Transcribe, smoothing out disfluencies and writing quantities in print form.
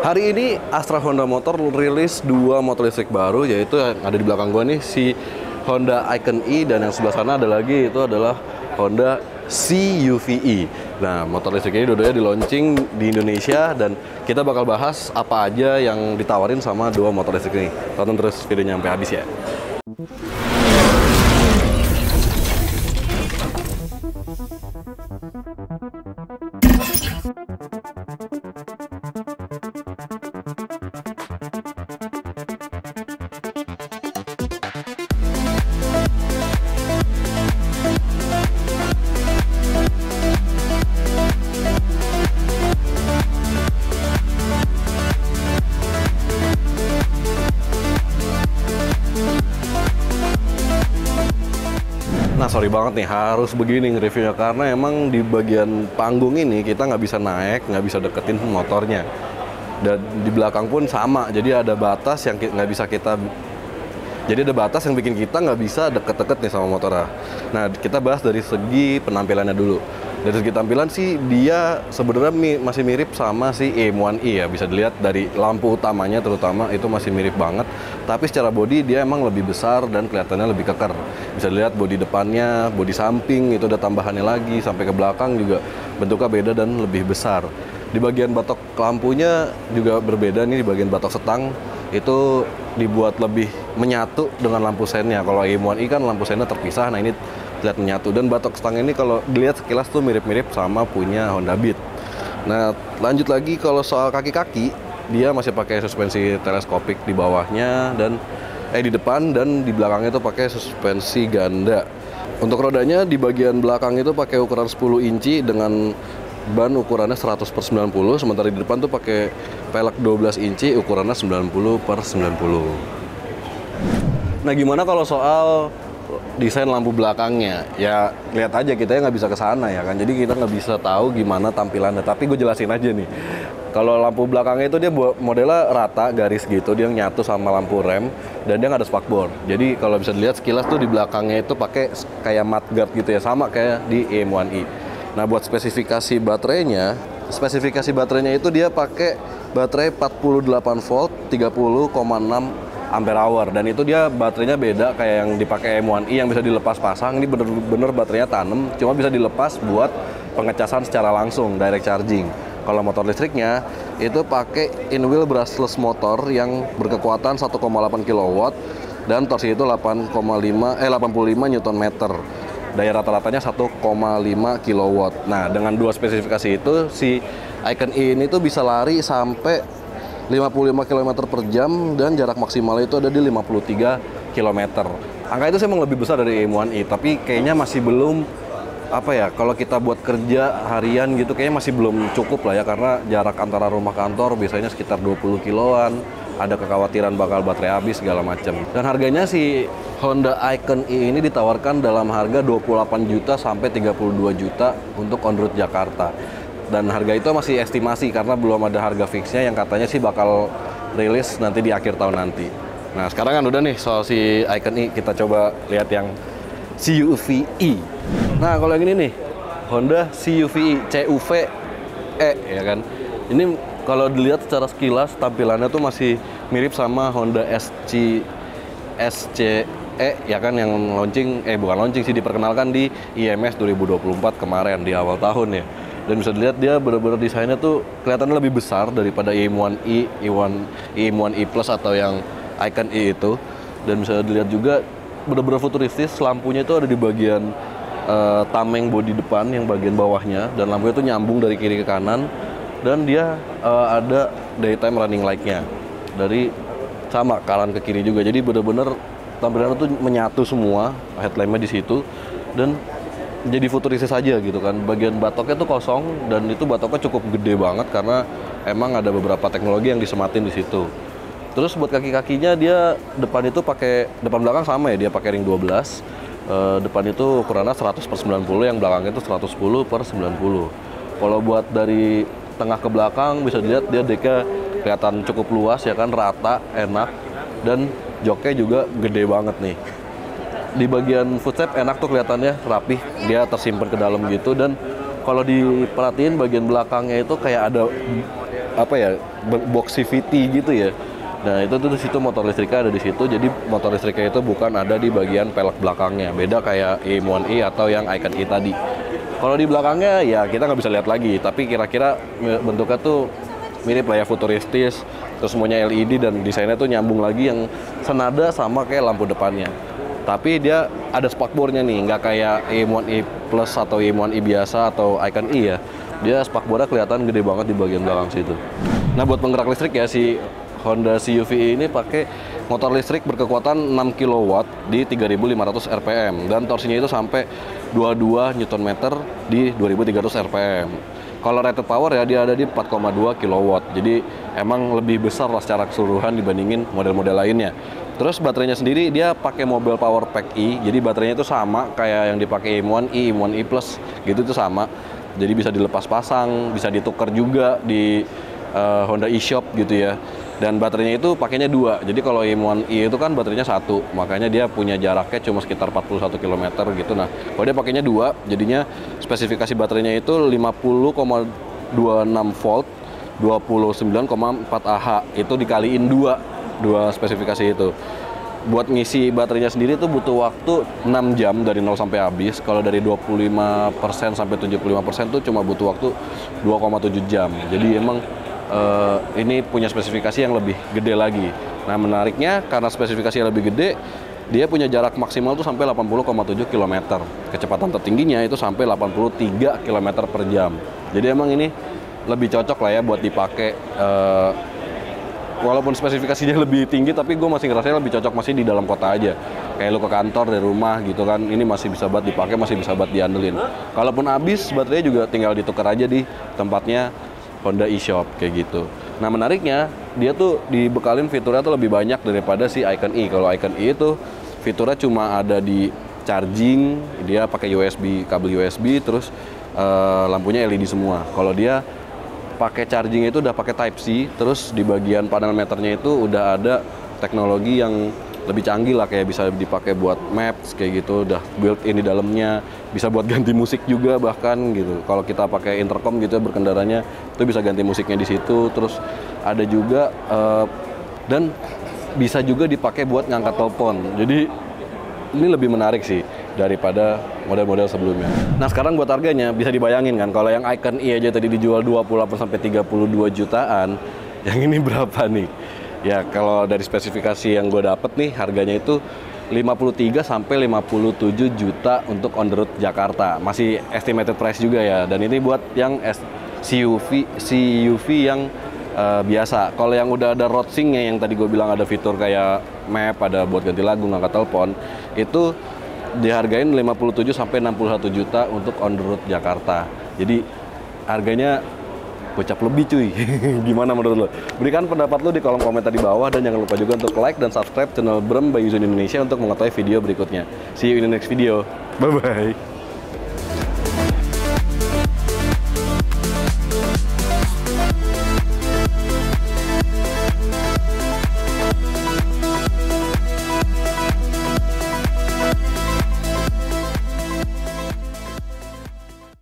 Hari ini Astra Honda Motor rilis dua motor listrik baru, yaitu yang ada di belakang gua nih, si Honda Icon E, dan yang sebelah sana ada lagi, itu adalah Honda CUV-E. Nah, motor listrik ini dua-duanya di launching di Indonesia, dan kita bakal bahas apa aja yang ditawarin sama dua motor listrik ini. Tonton terus videonya sampai habis ya. Nah, sorry banget nih harus begini reviewnya, karena emang di bagian panggung ini kita nggak bisa naik, nggak bisa deketin motornya. Dan di belakang pun sama, jadi ada batas yang nggak bisa kita, jadi ada batas yang bikin kita nggak bisa deket-deket nih sama motornya. Nah, kita bahas dari segi penampilannya dulu. Dari segi tampilan sih dia sebenarnya masih mirip sama si EM1E ya, bisa dilihat dari lampu utamanya terutama itu masih mirip banget. Tapi secara bodi dia emang lebih besar dan kelihatannya lebih keker. Bisa dilihat bodi depannya, bodi samping itu ada tambahannya lagi, sampai ke belakang juga bentuknya beda dan lebih besar. Di bagian batok lampunya juga berbeda nih, di bagian batok setang itu dibuat lebih menyatu dengan lampu sennya. Kalau EM1E kan lampu sennya terpisah, nah ini lihat menyatu. Dan batok stang ini kalau dilihat sekilas tuh mirip-mirip sama punya Honda Beat. Nah, lanjut lagi kalau soal kaki-kaki, dia masih pakai suspensi teleskopik di bawahnya dan di depan, dan di belakangnya itu pakai suspensi ganda. Untuk rodanya di bagian belakang itu pakai ukuran 10 inci dengan ban ukurannya 100/90, sementara di depan tuh pakai pelek 12 inci ukurannya 90/90. Nah, gimana kalau soal desain lampu belakangnya? Ya lihat aja, kita nggak bisa ke sana ya kan, jadi kita nggak bisa tahu gimana tampilannya. Tapi gue jelasin aja nih, kalau lampu belakangnya itu dia modelnya rata garis gitu, dia nyatu sama lampu rem, dan dia nggak ada spakbor. Jadi kalau bisa dilihat sekilas tuh di belakangnya itu pakai kayak mudguard gitu ya, sama kayak di EM1E. Nah, buat spesifikasi baterainya itu dia pakai baterai 48 volt 30,6 ampere hour, dan itu dia baterainya beda kayak yang dipakai M1E yang bisa dilepas pasang. Ini bener-bener baterainya tanem, cuma bisa dilepas buat pengecasan secara langsung, direct charging. Kalau motor listriknya itu pakai in-wheel brushless motor yang berkekuatan 1,8 kW dan torsi itu 85 Nm. Daya rata-ratanya 1,5 kW. Nah, dengan dua spesifikasi itu si Icon E ini tuh bisa lari sampai 55 km per jam dan jarak maksimal itu ada di 53 km. Angka itu sih emang lebih besar dari EM1E, tapi kayaknya masih belum, apa ya, kalau kita buat kerja harian gitu kayaknya masih belum cukup lah ya, karena jarak antara rumah kantor biasanya sekitar 20 kiloan, ada kekhawatiran bakal baterai habis segala macam. Dan harganya si Honda Icon E ini ditawarkan dalam harga 28 juta sampai 32 juta untuk on road Jakarta. Dan harga itu masih estimasi karena belum ada harga fixnya, yang katanya sih bakal rilis nanti di akhir tahun nanti. Nah, sekarang kan udah nih soal si Icon E, kita coba lihat yang CUV-E. Nah, kalau yang ini nih, Honda CUV-E, CUV-E ya kan. Ini kalau dilihat secara sekilas tampilannya tuh masih mirip sama Honda SCE ya kan, yang bukan launching sih, diperkenalkan di IMS 2024 kemarin di awal tahun ya. Dan bisa dilihat dia benar-benar desainnya tuh kelihatannya lebih besar daripada EM1E, EM1E Plus atau yang Icon E itu. Dan bisa dilihat juga benar-benar futuristis, lampunya itu ada di bagian tameng bodi depan yang bagian bawahnya, dan lampunya itu nyambung dari kiri ke kanan, dan dia ada daytime running light-nya dari sama kanan ke kiri juga. Jadi benar-benar tampilannya tuh menyatu semua, headlamp-nya di situ, dan jadi futuristis aja gitu kan. Bagian batoknya tuh kosong, dan itu batoknya cukup gede banget karena emang ada beberapa teknologi yang disematin di situ. Terus buat kaki-kakinya dia depan belakang sama ya, dia pakai ring 12. Depan itu ukurannya 100/90, yang belakangnya itu 110/90. Kalau buat dari tengah ke belakang bisa dilihat dia decknya kelihatan cukup luas ya kan, rata, enak, dan joknya juga gede banget nih. Di bagian footstep enak tuh kelihatannya rapih, dia tersimpan ke dalam gitu. Dan kalau diperhatiin bagian belakangnya itu kayak ada apa ya, box CVT gitu ya. Nah itu tuh di situ motor listriknya ada di situ. Jadi motor listriknya itu bukan ada di bagian pelek belakangnya. Beda kayak EM1i atau yang Icon E tadi. Kalau di belakangnya ya kita nggak bisa lihat lagi. Tapi kira-kira bentuknya tuh mirip lah ya, futuristis. Terus semuanya LED dan desainnya tuh nyambung lagi yang senada sama kayak lampu depannya. Tapi dia ada spakbornya nih, nggak kayak EM1i Plus atau EM1i biasa atau Icon E ya. Dia spakbornya kelihatan gede banget di bagian belakang situ. Nah buat penggerak listrik ya, si Honda CUV ini pakai motor listrik berkekuatan 6 kW di 3.500 rpm dan torsinya itu sampai 22 Nm di 2.300 rpm. Kalau rated power ya dia ada di 4,2 kW. Jadi emang lebih besar lah secara keseluruhan dibandingin model-model lainnya. Terus baterainya sendiri dia pakai Mobile Power Pack E. Jadi baterainya itu sama kayak yang dipakai EM1i, EM1i Plus gitu, itu sama. Jadi bisa dilepas pasang, bisa ditukar juga di Honda eShop gitu ya. Dan baterainya itu pakainya 2. Jadi kalau EM1i itu kan baterainya 1, makanya dia punya jaraknya cuma sekitar 41 km gitu. Nah, kalau dia pakainya 2, jadinya spesifikasi baterainya itu 50,26 volt, 29,4 Ah. Itu dikaliin 2 spesifikasi itu. Buat ngisi baterainya sendiri tuh butuh waktu 6 jam dari 0 sampai habis. Kalau dari 25% sampai 75% tuh cuma butuh waktu 2,7 jam. Jadi emang ini punya spesifikasi yang lebih gede lagi. Nah menariknya karena spesifikasi yang lebih gede, dia punya jarak maksimal tuh sampai 80,7 km. Kecepatan tertingginya itu sampai 83 km per jam. Jadi emang ini lebih cocok lah ya buat dipakai. Walaupun spesifikasinya lebih tinggi, tapi gue masih ngerasanya lebih cocok masih di dalam kota aja. Kayak lu ke kantor dari rumah gitu kan, ini masih bisa buat dipakai, masih bisa buat diandelin. Kalaupun habis, baterainya juga tinggal ditukar aja di tempatnya Honda eShop kayak gitu. Nah menariknya dia tuh dibekalin fiturnya tuh lebih banyak daripada si Icon E. Kalau Icon E itu fiturnya cuma ada di charging, dia pakai USB, kabel USB, terus lampunya LED semua. Kalau dia pakai charging itu udah pakai Type C, terus di bagian panel meternya itu udah ada teknologi yang lebih canggih lah, kayak bisa dipakai buat maps kayak gitu, udah built-in di dalamnya, bisa buat ganti musik juga bahkan gitu. Kalau kita pakai intercom gitu berkendaranya, itu bisa ganti musiknya di situ. Terus ada juga dan bisa juga dipakai buat ngangkat telepon. Jadi ini lebih menarik sih daripada model-model sebelumnya. Nah sekarang buat harganya bisa dibayangin kan, kalau yang Icon E aja tadi dijual 28 sampai 32 jutaan, yang ini berapa nih? Ya kalau dari spesifikasi yang gue dapet nih, harganya itu 53 sampai 57 juta untuk on the road Jakarta. Masih estimated price juga ya. Dan ini buat yang CUV yang biasa. Kalau yang udah ada road sync-nya yang tadi gue bilang ada fitur kayak map, ada buat ganti lagu, ngangkat telepon, itu dihargain 57 sampai 61 juta untuk on the road Jakarta. Jadi harganya gocap lebih cuy. Gimana menurut lo? Berikan pendapat lo di kolom komentar di bawah dan jangan lupa juga untuk like dan subscribe channel Brem by Yuzon Indonesia untuk mengetahui video berikutnya. See you in the next video. Bye bye.